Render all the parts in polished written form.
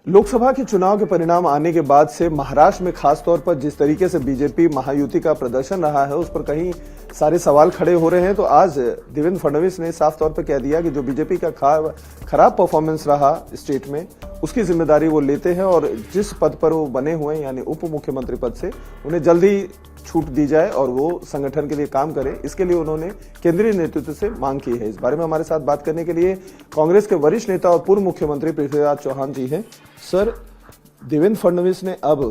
लोकसभा के चुनाव के परिणाम आने के बाद से महाराष्ट्र में खास तौर पर जिस तरीके से बीजेपी महायुति का प्रदर्शन रहा है उस पर कहीं सारे सवाल खड़े हो रहे हैं। तो आज देवेंद्र फडणवीस ने साफ तौर पर कह दिया कि जो बीजेपी का खराब परफॉर्मेंस रहा स्टेट में उसकी जिम्मेदारी वो लेते हैं और जिस पद पर वो बने हुए हैं यानी उप मुख्यमंत्री पद से उन्हें जल्दी छूट दी जाए और वो संगठन के लिए काम करें। इसके लिए उन्होंने केंद्रीय नेतृत्व से मांग की है। इस बारे में हमारे साथ बात करने के लिए कांग्रेस के वरिष्ठ नेता और पूर्व मुख्यमंत्री पृथ्वीराज चौहान जी हैं। सर, देवेंद्र फडणवीस ने अब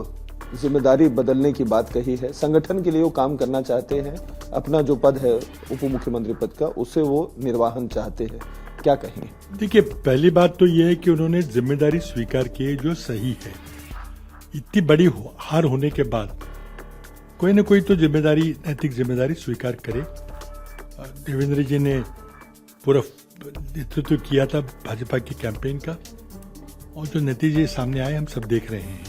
जिम्मेदारी बदलने की बात कही है, संगठन के लिए वो काम करना चाहते हैं, अपना जो पद है उप मुख्यमंत्री पद का उससे वो निर्वाहन चाहते हैं, क्या कहेंगे? देखिए, पहली बात तो यह है कि उन्होंने जिम्मेदारी स्वीकार की है जो सही है। इतनी बड़ी हार होने के बाद कोई न कोई तो जिम्मेदारी, नैतिक जिम्मेदारी स्वीकार करे। देवेंद्र जी ने पूरा नेतृत्व किया था भाजपा की कैंपेन का और जो नतीजे सामने आए हम सब देख रहे हैं।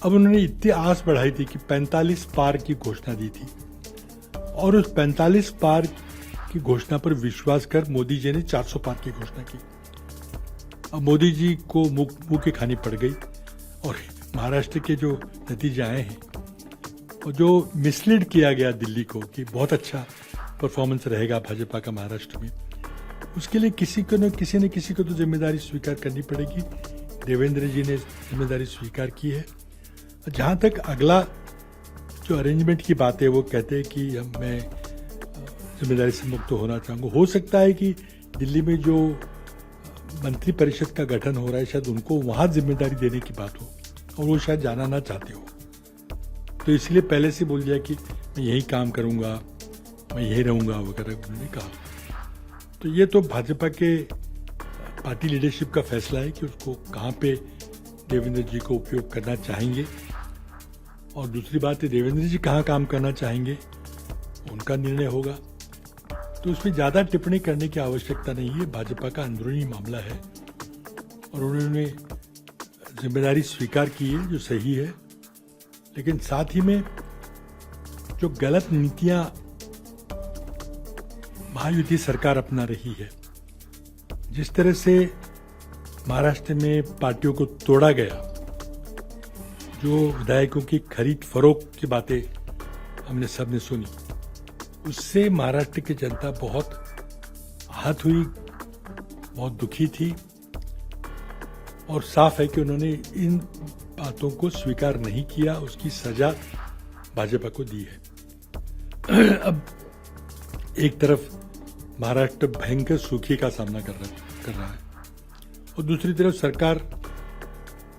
अब उन्होंने इतनी आस बढ़ाई थी कि 45 पार की घोषणा दी थी और उस 45 पार की घोषणा पर विश्वास कर मोदी जी ने 400 पार की घोषणा की। अब मोदी जी को मुंह की खानी पड़ गई और महाराष्ट्र के जो नतीजे आए हैं और जो मिसलीड किया गया दिल्ली को कि बहुत अच्छा परफॉर्मेंस रहेगा भाजपा का महाराष्ट्र में, उसके लिए किसी न किसी को तो जिम्मेदारी स्वीकार करनी पड़ेगी। देवेंद्र जी ने जिम्मेदारी स्वीकार की है। जहां तक अगला जो अरेंजमेंट की बात है वो कहते हैं कि मैं जिम्मेदारी से मुक्त होना चाहूँगा। हो सकता है कि दिल्ली में जो मंत्री परिषद का गठन हो रहा है शायद उनको वहां जिम्मेदारी देने की बात हो और वो शायद जाना ना चाहते हो, तो इसलिए पहले से बोल दिया कि मैं यही काम करूंगा, मैं यही रहूंगा वगैरह उन्होंने कहा। तो ये तो भाजपा के पार्टी लीडरशिप का फैसला है कि उसको कहाँ पे देवेंद्र जी को उपयोग करना चाहेंगे और दूसरी बात है देवेंद्र जी कहाँ काम करना चाहेंगे उनका निर्णय होगा। तो उसमें ज़्यादा टिप्पणी करने की आवश्यकता नहीं है। भाजपा का अंदरूनी मामला है और उन्होंने जिम्मेदारी स्वीकार की है जो सही है, लेकिन साथ ही में जो गलत नीतियां महायुति सरकार अपना रही है, जिस तरह से महाराष्ट्र में पार्टियों को तोड़ा गया, जो विधायकों की खरीद फरोख्त की बातें हमने सबने सुनी, उससे महाराष्ट्र की जनता बहुत आहत हुई, बहुत दुखी थी और साफ है कि उन्होंने इन बातों को स्वीकार नहीं किया, उसकी सजा भाजपा को दी है। अब एक तरफ महाराष्ट्र भयंकर सूखे का सामना कर रहा है और दूसरी तरफ सरकार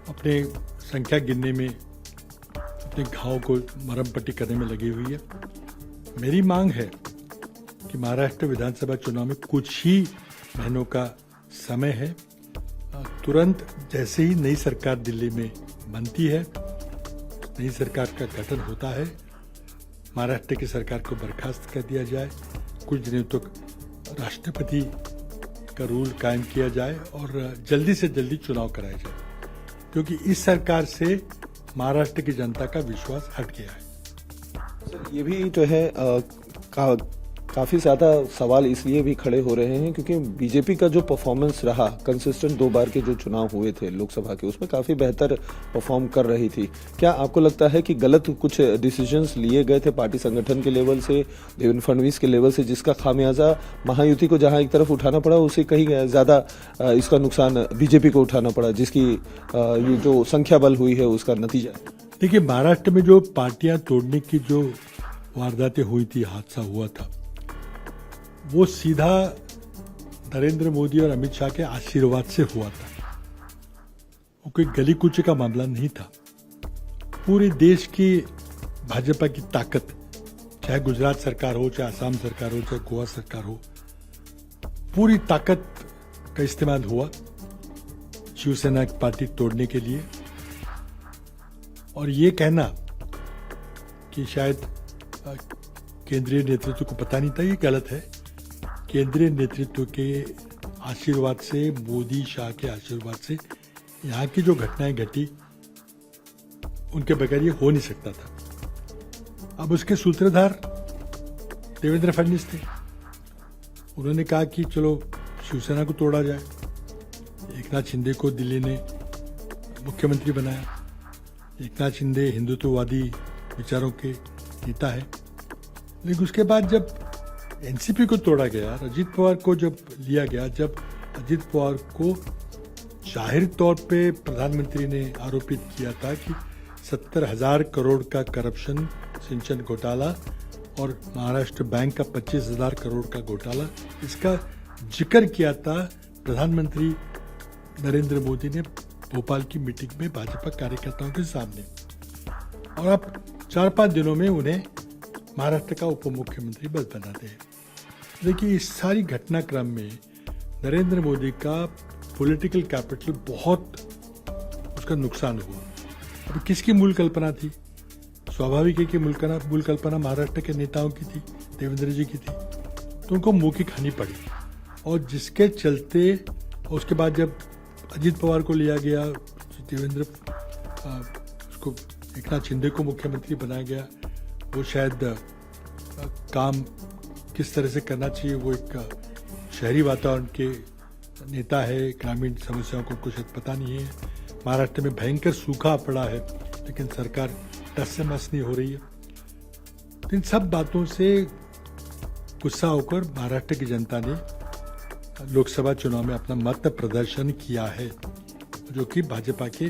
अपने संख्या गिनने में, अपने घाव को मरहम पट्टी करने में लगी हुई है। मेरी मांग है कि महाराष्ट्र विधानसभा चुनाव में कुछ ही महीनों का समय है, तुरंत जैसे ही नई सरकार दिल्ली में बनती है, नई सरकार का गठन होता है, महाराष्ट्र की सरकार को बर्खास्त कर दिया जाए, कुछ दिनों तक राष्ट्रपति का रूल कायम किया जाए और जल्दी से जल्दी चुनाव कराया जाए, क्योंकि इस सरकार से महाराष्ट्र की जनता का विश्वास हट गया है। सर, ये भी जो है काफी ज्यादा सवाल इसलिए भी खड़े हो रहे हैं क्योंकि बीजेपी का जो परफॉर्मेंस रहा कंसिस्टेंट 2 बार के जो चुनाव हुए थे लोकसभा के, उसमें काफी बेहतर परफॉर्म कर रही थी। क्या आपको लगता है कि गलत कुछ डिसीजंस लिए गए थे पार्टी संगठन के लेवल से, देवेंद्र फडणवीस के लेवल से, जिसका खामियाजा महायुति को जहां एक तरफ उठाना पड़ा उसे कहीं ज्यादा इसका नुकसान बीजेपी को उठाना पड़ा, जिसकी ये जो संख्या बल हुई है उसका नतीजा? देखिए, महाराष्ट्र में जो पार्टियां तोड़ने की जो वारदातें हुई थी, हादसा हुआ था, वो सीधा नरेंद्र मोदी और अमित शाह के आशीर्वाद से हुआ था। वो कोई गली कूचे का मामला नहीं था। पूरे देश की भाजपा की ताकत, चाहे गुजरात सरकार हो, चाहे असम सरकार हो, चाहे गोवा सरकार हो, पूरी ताकत का इस्तेमाल हुआ शिवसेना की पार्टी तोड़ने के लिए। और ये कहना कि शायद केंद्रीय नेतृत्व को पता नहीं था, ये गलत है। केंद्रीय नेतृत्व के आशीर्वाद से, मोदी शाह के आशीर्वाद से यहाँ की जो घटनाएं घटी उनके बगैर ये हो नहीं सकता था। अब उसके सूत्रधार देवेंद्र फडणवीस थे। उन्होंने कहा कि चलो शिवसेना को तोड़ा जाए, एकनाथ शिंदे को दिल्ली ने मुख्यमंत्री बनाया। एकनाथ शिंदे हिंदुत्ववादी विचारों के नेता है, लेकिन उसके बाद जब एनसीपी को तोड़ा गया, अजित पवार को जब लिया गया, जब अजित पवार को जाहिर तौर पे प्रधानमंत्री ने आरोपित किया था कि 70,000 करोड़ का करप्शन, सिंचन घोटाला और महाराष्ट्र बैंक का 25,000 करोड़ का घोटाला, इसका जिक्र किया था प्रधानमंत्री नरेंद्र मोदी ने भोपाल की मीटिंग में भाजपा कार्यकर्ताओं के सामने, और अब 4-5 दिनों में उन्हें महाराष्ट्र का उप मुख्यमंत्री बनाते हैं। देखिए, इस सारी घटनाक्रम में नरेंद्र मोदी का पॉलिटिकल कैपिटल बहुत उसका नुकसान हुआ। अब किसकी मूल कल्पना थी? स्वाभाविक है कि मूल कल्पना महाराष्ट्र के नेताओं की थी, देवेंद्र जी की थी, तो उनको मुंह की खानी पड़ी। और जिसके चलते उसके बाद जब अजित पवार को लिया गया, देवेंद्र उसको एकनाथ शिंदे को मुख्यमंत्री बनाया गया, वो शायद काम किस तरह से करना चाहिए, वो एक शहरी वातावरण के नेता है, ग्रामीण समस्याओं को कुछ पता नहीं है। महाराष्ट्र में भयंकर सूखा पड़ा है, लेकिन सरकार टस से मस नहीं हो रही है। तो इन सब बातों से गुस्सा होकर महाराष्ट्र की जनता ने लोकसभा चुनाव में अपना मत प्रदर्शन किया है, जो कि भाजपा के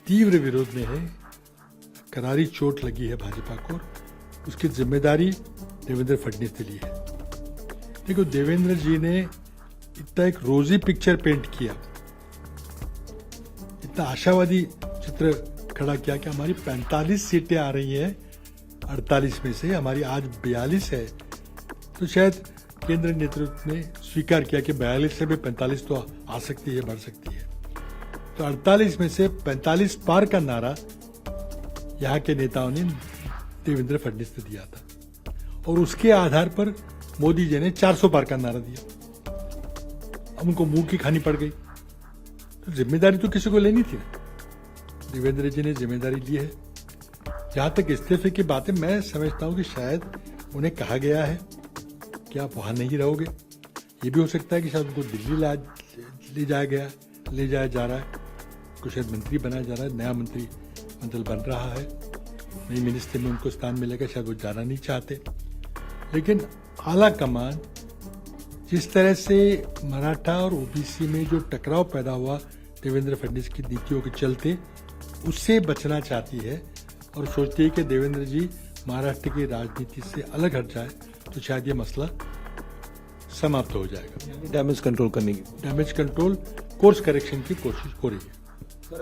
तीव्र विरोध में है। करारी चोट लगी है भाजपा को, उसकी जिम्मेदारी देवेंद्र फडणवीस ने ली है। देखो, देवेंद्र जी ने इतना एक रोजी पिक्चर पेंट किया, इतना आशावादी चित्र खड़ा किया कि हमारी 45 सीटें आ रही हैं 48 में से, हमारी आज 42 है। तो शायद केंद्र नेतृत्व ने स्वीकार किया कि 42 से भी 45 तो आ सकती है, बढ़ सकती है। तो 48 में से 45 पार का नारा यहाँ के नेताओं ने देवेंद्र फडणवीस ने दिया था, और उसके आधार पर मोदी जी ने 400 पार का नारा दिया। अब उनको मुंह की खानी पड़ गई। तो जिम्मेदारी तो किसी को लेनी थी ना, देवेंद्र जी ने जिम्मेदारी ली है। जहां तक इस्तीफे की बात है, मैं समझता हूं कि शायद उन्हें कहा गया है कि आप वहां नहीं रहोगे। ये भी हो सकता है कि शायद उनको दिल्ली ले जाया जा रहा है, कुछ शायद मंत्री बनाया जा रहा है, नया मंत्रिमंडल बन रहा है, नई मिनिस्ट्री में उनको स्थान मिलेगा, शायद वो जाना नहीं चाहते। लेकिन आला कमान जिस तरह से मराठा और ओबीसी में जो टकराव पैदा हुआ देवेंद्र फडणवीस की नीतियों के चलते, उससे बचना चाहती है और सोचती है कि देवेंद्र जी महाराष्ट्र की राजनीति से अलग हट जाए तो शायद ये मसला समाप्त हो जाएगा। डैमेज कंट्रोल करने की, डैमेज कंट्रोल, कोर्स करेक्शन की कोशिश हो रही है।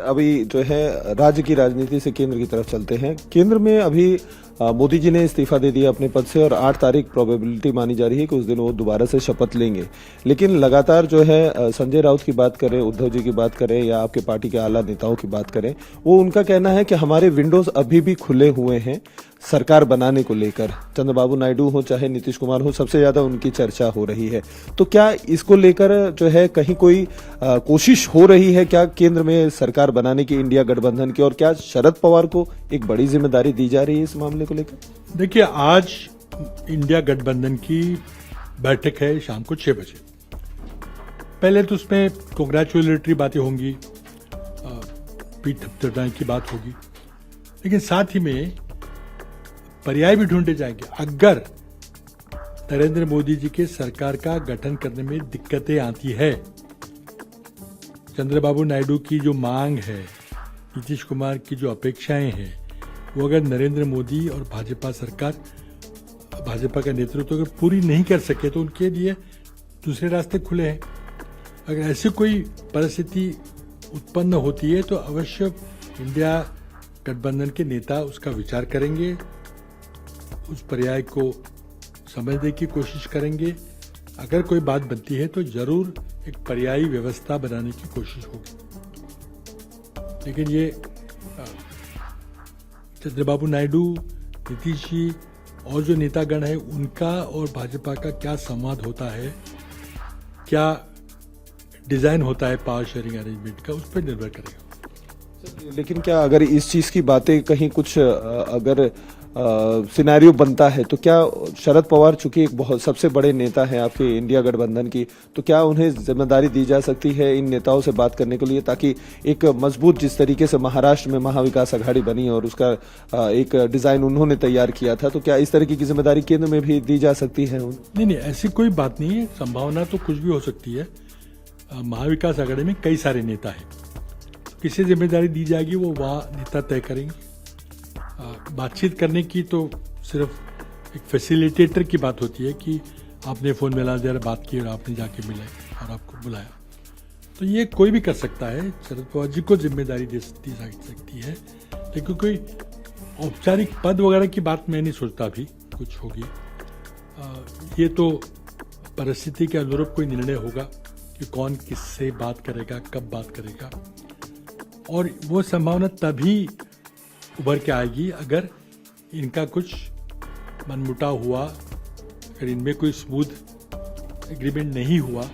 अभी जो है राज्य की राजनीति से केंद्र की तरफ चलते हैं। केंद्र में अभी मोदी जी ने इस्तीफा दे दिया अपने पद से, और 8 तारीख प्रोबेबिलिटी मानी जा रही है कि उस दिन वो दोबारा से शपथ लेंगे। लेकिन लगातार जो है संजय राउत की बात करें, उद्धव जी की बात करें, या आपके पार्टी के आला नेताओं की बात करें, वो उनका कहना है कि हमारे विंडोज अभी भी खुले हुए हैं सरकार बनाने को लेकर। चंद्रबाबू नायडू हो चाहे नीतीश कुमार हो, सबसे ज्यादा उनकी चर्चा हो रही है। तो क्या इसको लेकर जो है कहीं कोई कोशिश हो रही है क्या केंद्र में सरकार बनाने की इंडिया गठबंधन की, और क्या शरद पवार को एक बड़ी जिम्मेदारी दी जा रही है इस मामले को लेकर? देखिए, आज इंडिया गठबंधन की बैठक है शाम को 6 बजे। पहले तो उसमें कांग्रेचुलेटरी बातें होंगी, पीठ थपथपाने की बात होगी, लेकिन साथ ही में पर्याय भी ढूंढे जाएंगे। अगर नरेंद्र मोदी जी के सरकार का गठन करने में दिक्कतें आती है, चंद्रबाबू नायडू की जो मांग है, नीतीश कुमार की जो अपेक्षाएं हैं, वो अगर नरेंद्र मोदी और भाजपा सरकार, भाजपा का नेतृत्व अगर पूरी नहीं कर सके, तो उनके लिए दूसरे रास्ते खुले हैं। अगर ऐसी कोई परिस्थिति उत्पन्न होती है तो अवश्य इंडिया गठबंधन के नेता उसका विचार करेंगे, उस पर्याय को समझने की कोशिश करेंगे। अगर कोई बात बनती है तो जरूर एक पर्यायी व्यवस्था बनाने की कोशिश होगी। लेकिन ये चंद्रबाबू नायडू, नीतीश जी और जो नेतागण है, उनका और भाजपा का क्या संवाद होता है, क्या डिजाइन होता है पावर शेयरिंग अरेंजमेंट का, उस पर निर्भर करेगा। लेकिन क्या अगर इस चीज की बातें कहीं कुछ अगर सिनेरियो बनता है, तो क्या शरद पवार चूंकि एक बहुत सबसे बड़े नेता हैं आपके इंडिया गठबंधन की, तो क्या उन्हें जिम्मेदारी दी जा सकती है इन नेताओं से बात करने के लिए, ताकि एक मजबूत जिस तरीके से महाराष्ट्र में महाविकास आघाड़ी बनी और उसका एक डिजाइन उन्होंने तैयार किया था, तो क्या इस तरीके की जिम्मेदारी केंद्र में भी दी जा सकती है? नहीं, ऐसी कोई बात नहीं है। संभावना तो कुछ भी हो सकती है। महाविकास आघाड़ी में कई सारे नेता हैं, किसे जिम्मेदारी दी जाएगी वो वहाँ नेता तय करेंगे। बातचीत करने की तो सिर्फ एक फैसिलिटेटर की बात होती है कि आपने फोन मिला दिया, बात की और आपने जाके मिले और आपको बुलाया, तो ये कोई भी कर सकता है। शरद पवार जी को जिम्मेदारी दी सकती है, लेकिन कोई औपचारिक पद वगैरह की बात मैं नहीं सोचता अभी कुछ होगी। ये तो परिस्थिति के अनुरूप कोई निर्णय होगा कि कौन किससे बात करेगा, कब बात करेगा, और वो संभावना तभी उभर के आएगी अगर इनका कुछ मनमुटाव हुआ, अगर इनमें कोई स्मूथ एग्रीमेंट नहीं हुआ,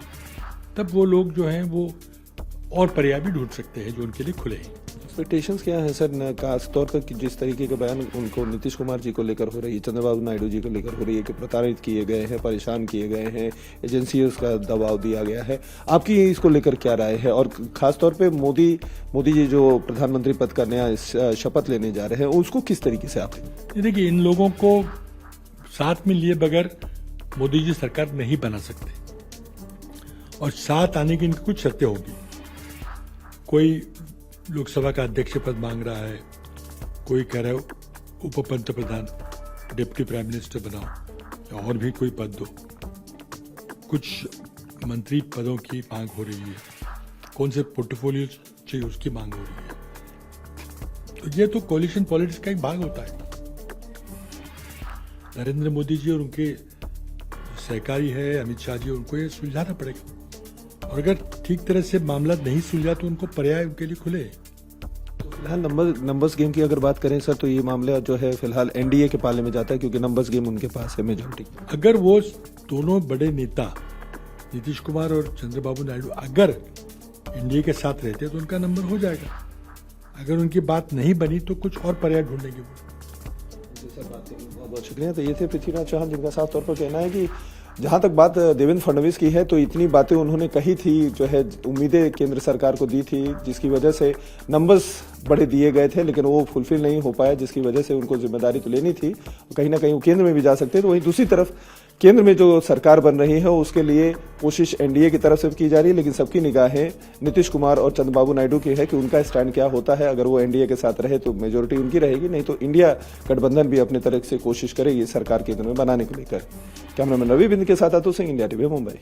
तब वो लोग जो हैं वो और पर्याय भी ढूंढ सकते हैं जो उनके लिए खुले हैं। एक्सपेक्टेशंस क्या है सर, खास तौर पर कि जिस तरीके के बयान उनको नीतीश कुमार जी को लेकर हो रही है, चंद्रबाबू नायडू जी को लेकर हो रही है कि प्रताड़ित किए गए हैं, परेशान किए गए हैं, एजेंसियों का दबाव दिया गया है, आपकी इसको लेकर क्या राय है? और खास तौर पे मोदी जी जो प्रधानमंत्री पद का नया शपथ लेने जा रहे हैं, उसको किस तरीके से आप देखिए, इन लोगों को साथ में लिए बगैर मोदी जी सरकार नहीं बना सकते, और साथ आने की इनकी कुछ शर्तें होगी। कोई लोकसभा का अध्यक्ष पद मांग रहा है, कोई कह रहा है उप पंतप्रधान, डिप्टी प्राइम मिनिस्टर बनाओ या और भी कोई पद दो, कुछ मंत्री पदों की मांग हो रही है, कौन से पोर्टफोलियो चाहिए उसकी मांग हो रही है। तो ये तो कोलिशन पॉलिटिक्स का एक भाग होता है। नरेंद्र मोदी जी और उनके सहकारी है अमित शाह जी, उनको ये सुलझाना पड़ेगा, और अगर ठीक तरह से मामला नहीं सुलझा तो उनको पर्याय उनके लिए खुले। तो फिलहाल नंबर्स गेम की अगर बात करें सर, तो ये मामला जो है फिलहाल एनडीए के पाले में जाता है, क्योंकि नंबर्स गेम उनके पास है मेजोरिटी। अगर वो दोनों बड़े नेता नीतीश कुमार और चंद्रबाबू नायडू अगर एनडीए के साथ रहते तो उनका नंबर हो जाएगा। अगर उनकी बात नहीं बनी तो कुछ और पर्याय ढूंढेंगे वो। बहुत बहुत शुक्रिया। तो ये थे पृथ्वीराज चौहान, जिनका साफ तौर पर कहना है कि जहां तक बात देवेंद्र फडणवीस की है, तो इतनी बातें उन्होंने कही थी, जो है उम्मीदें केंद्र सरकार को दी थी, जिसकी वजह से नंबर्स बड़े दिए गए थे, लेकिन वो फुलफिल नहीं हो पाया, जिसकी वजह से उनको जिम्मेदारी तो लेनी थी, कहीं ना कहीं वो केंद्र में भी जा सकते हैं। तो वहीं दूसरी तरफ केंद्र में जो सरकार बन रही है उसके लिए कोशिश एनडीए की तरफ से की जा रही है, लेकिन सबकी निगाहें नीतीश कुमार और चंद्रबाबू नायडू की है कि उनका स्टैंड क्या होता है। अगर वो एनडीए के साथ रहे तो मेजोरिटी उनकी रहेगी, नहीं तो इंडिया गठबंधन भी अपनी तरफ से कोशिश करेगी सरकार केंद्र में बनाने को लेकर। कैमरामैन रवि बिंद के साथ अतुल सिंह, इंडिया टीवी मुंबई।